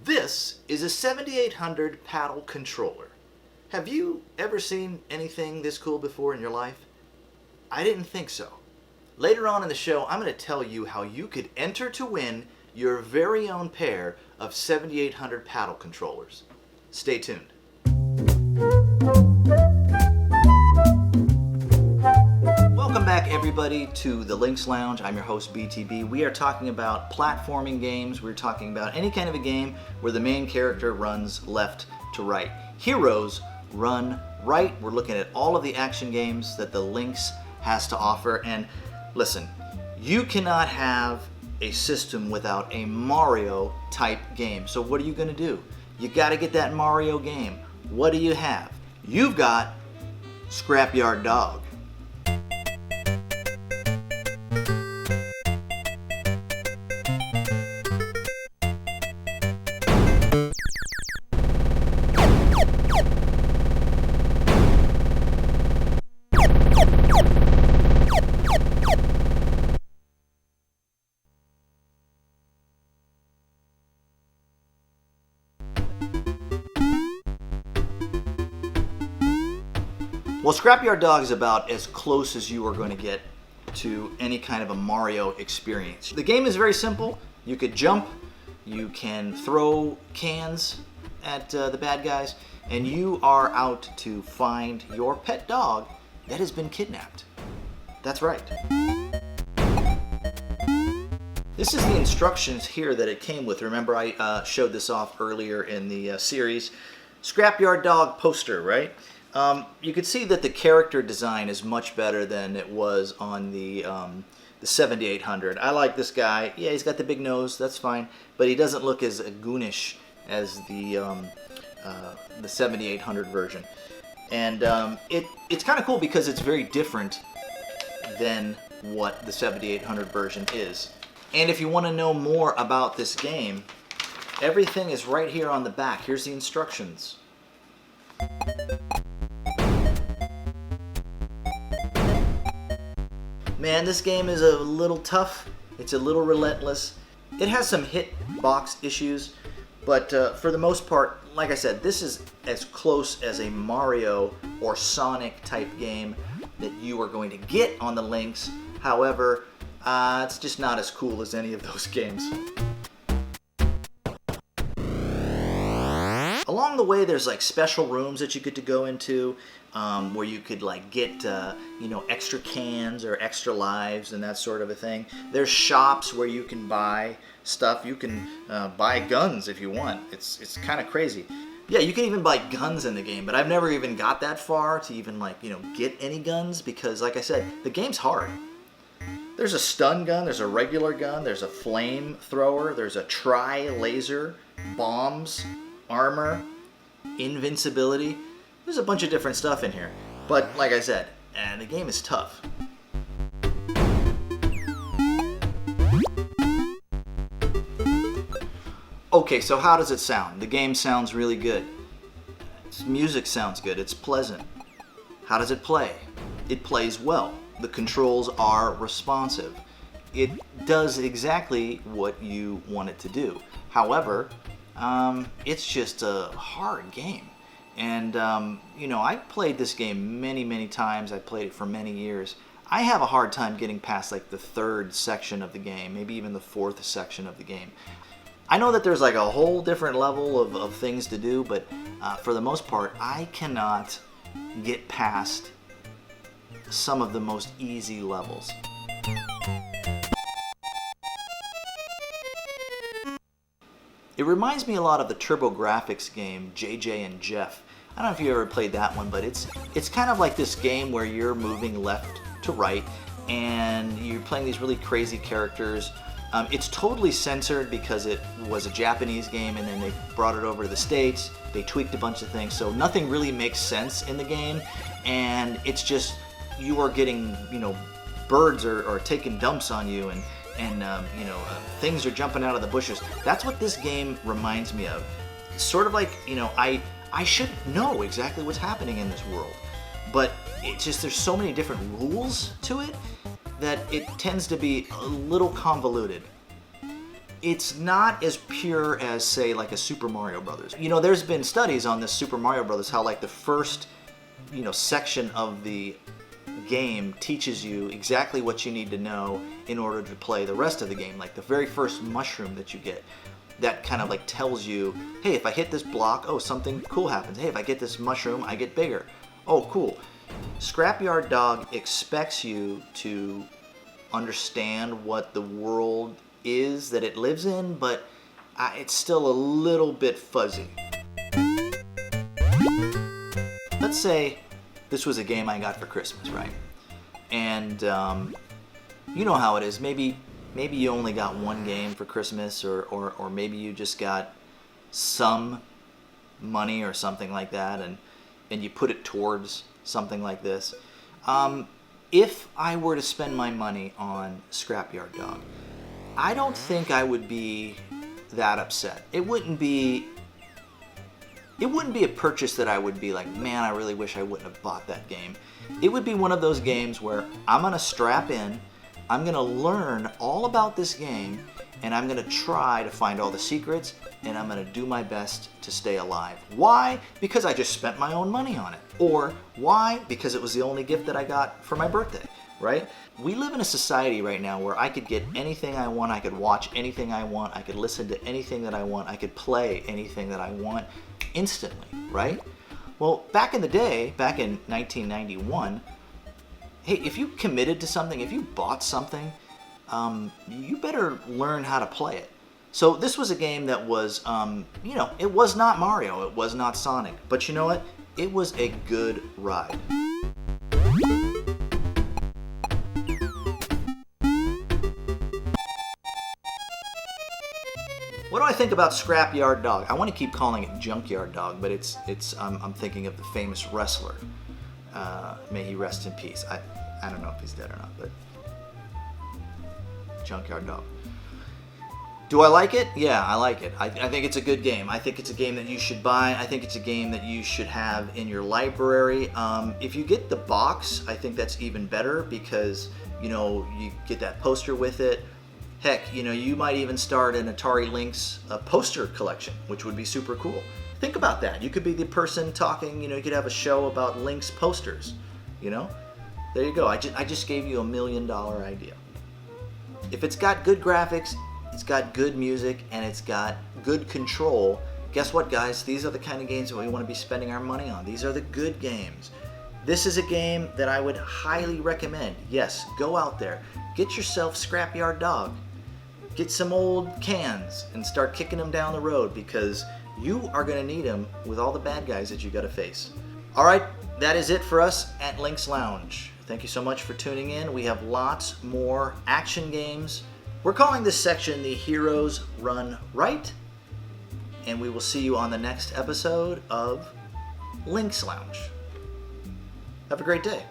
This is a 7800 paddle controller. Have you ever seen anything this cool before in your life? I didn't think so. Later on in the show, I'm going to tell you how you could enter to win your very own pair of 7800 paddle controllers. Stay tuned. Welcome back, everybody, to the Lynx Lounge. I'm your host, BTB. We are talking about platforming games. We're talking about any kind of a game where the main character runs left to right. Heroes run right. We're looking at all of the action games that the Lynx has to offer. And listen, you cannot have a system without a Mario type game. So what are you going to do? You got to get that Mario game. What do you have? You've got Scrapyard Dog. Well, Scrapyard Dog is about as close as you are going to get to any kind of a Mario experience. The game is very simple. You could jump, you can throw cans at the bad guys, and you are out to find your pet dog that has been kidnapped. That's right. This is the instructions here that it came with. Remember, I showed this off earlier in the series. Scrapyard Dog poster, right? You can see that the character design is much better than it was on the 7800. I like this guy. Yeah, he's got the big nose. That's fine, but he doesn't look as goonish as the 7800 version. And it's kind of cool because it's very different than what the 7800 version is. And if you want to know more about this game, everything is right here on the back. Here's the instructions. Man, this game is a little tough. It's a little relentless. It has some hitbox issues, but for the most part, like I said, this is as close as a Mario or Sonic type game that you are going to get on the Lynx. However, it's just not as cool as any of those games. Along the way, there's like special rooms that you get to go into where you could like get extra cans or extra lives and that sort of a thing. There's shops where you can buy stuff. You can buy guns if you want. It's kind of crazy. Yeah, you can even buy guns in the game, but I've never even got that far to even get any guns because, like I said, the game's hard. There's a stun gun, there's a regular gun, there's a flamethrower, there's a tri-laser, bombs, armor, invincibility. There's a bunch of different stuff in here. But like I said, the game is tough. Okay, so how does it sound? The game sounds really good. Its music sounds good. It's pleasant. How does it play? It plays well. The controls are responsive. It does exactly what you want it to do. However, it's just a hard game. And, I played this game many, many times. I played it for many years. I have a hard time getting past like the third section of the game, maybe even the fourth section of the game. I know that there's like a whole different level of things to do, but for the most part, I cannot get past some of the most easy levels. It reminds me a lot of the TurboGrafx game, JJ and Jeff. I don't know if you ever played that one, but it's kind of like this game where you're moving left to right, and you're playing these really crazy characters. It's totally censored because it was a Japanese game, and then they brought it over to the States. They tweaked a bunch of things, so nothing really makes sense in the game, and it's just you are getting, birds are taking dumps on you, and things are jumping out of the bushes. That's what this game reminds me of. It's sort of like, I should know exactly what's happening in this world, but it's just there's so many different rules to it that it tends to be a little convoluted. it's not as pure as, say, like a Super Mario Brothers. You know, there's been studies on this Super Mario Brothers, how like the first, section of the game teaches you exactly what you need to know in order to play the rest of the game. Like the very first mushroom that you get, that kind of like tells you, hey, if I hit this block, oh, something cool happens. Hey, if I get this mushroom, I get bigger. Oh, cool. Scrapyard Dog expects you to understand what the world is that it lives in, but it's still a little bit fuzzy. Let's say this was a game I got for Christmas, right? And you know how it is. Maybe you only got one game for Christmas, or maybe you just got some money or something like that, and you put it towards something like this. If I were to spend my money on Scrapyard Dog, I don't think I would be that upset. It wouldn't be a purchase that I would be like, man, I really wish I wouldn't have bought that game. It would be one of those games where I'm going to strap in, I'm going to learn all about this game, and I'm going to try to find all the secrets, and I'm going to do my best to stay alive. Why? Because I just spent my own money on it. Or why? Because it was the only gift that I got for my birthday, right? We live in a society right now where I could get anything I want, I could watch anything I want, I could listen to anything that I want, I could play anything that I want instantly, right? Well, back in the day, back in 1991, hey, if you committed to something, if you bought something, you better learn how to play it. So this was a game that was, it was not Mario, it was not Sonic, but you know what? It was a good ride. What do I think about Scrapyard Dog? I want to keep calling it Junkyard Dog, but I'm thinking of the famous wrestler. May he rest in peace. I don't know if he's dead or not, but Junkyard Dog. Do I like it? Yeah, I like it. I think it's a good game. I think it's a game that you should buy. I think it's a game that you should have in your library. If you get the box, I think that's even better because, you get that poster with it. Heck, you might even start an Atari Lynx poster collection, which would be super cool. Think about that. You could be the person talking, you could have a show about Lynx posters, There you go. I just gave you $1 million idea. If it's got good graphics, it's got good music, and it's got good control, guess what, guys? These are the kind of games that we want to be spending our money on. These are the good games. This is a game that I would highly recommend. Yes, go out there. Get yourself Scrapyard Dog. Get some old cans and start kicking them down the road because you are going to need them with all the bad guys that you got to face. All right, that is it for us at Lynx Lounge. Thank you so much for tuning in. We have lots more action games. We're calling this section the Heroes Run Right, and we will see you on the next episode of Lynx Lounge. Have a great day.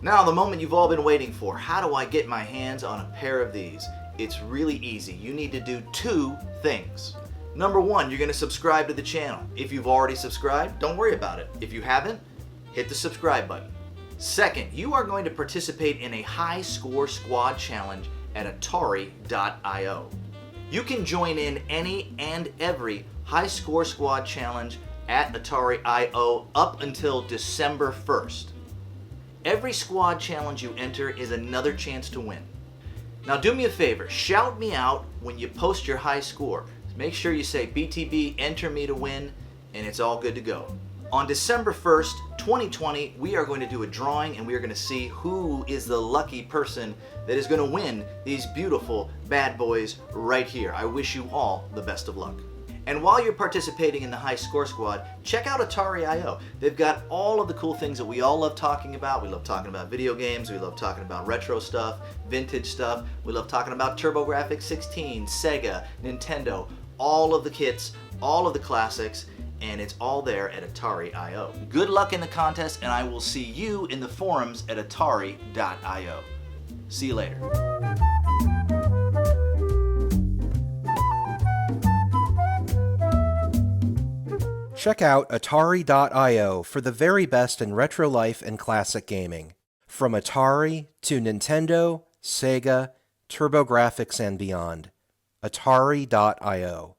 Now, the moment you've all been waiting for. How do I get my hands on a pair of these? It's really easy. You need to do 2 things. Number 1, you're going to subscribe to the channel. If you've already subscribed, don't worry about it. If you haven't, hit the subscribe button. Second, you are going to participate in a high score squad challenge at Atari.io. You can join in any and every high score squad challenge at Atari.io up until December 1st. Every squad challenge you enter is another chance to win. Now do me a favor, shout me out when you post your high score. Make sure you say BTB, enter me to win, and it's all good to go. On December 1st, 2020, we are going to do a drawing and we are going to see who is the lucky person that is going to win these beautiful bad boys right here. I wish you all the best of luck. And while you're participating in the High Score Squad, check out Atari.io. They've got all of the cool things that we all love talking about. We love talking about video games. We love talking about retro stuff, vintage stuff. We love talking about TurboGrafx 16, Sega, Nintendo, all of the kits, all of the classics, and it's all there at Atari.io. Good luck in the contest, and I will see you in the forums at Atari.io. See you later. Check out Atari.io for the very best in retro life and classic gaming. From Atari to Nintendo, Sega, TurboGrafx, and beyond. Atari.io.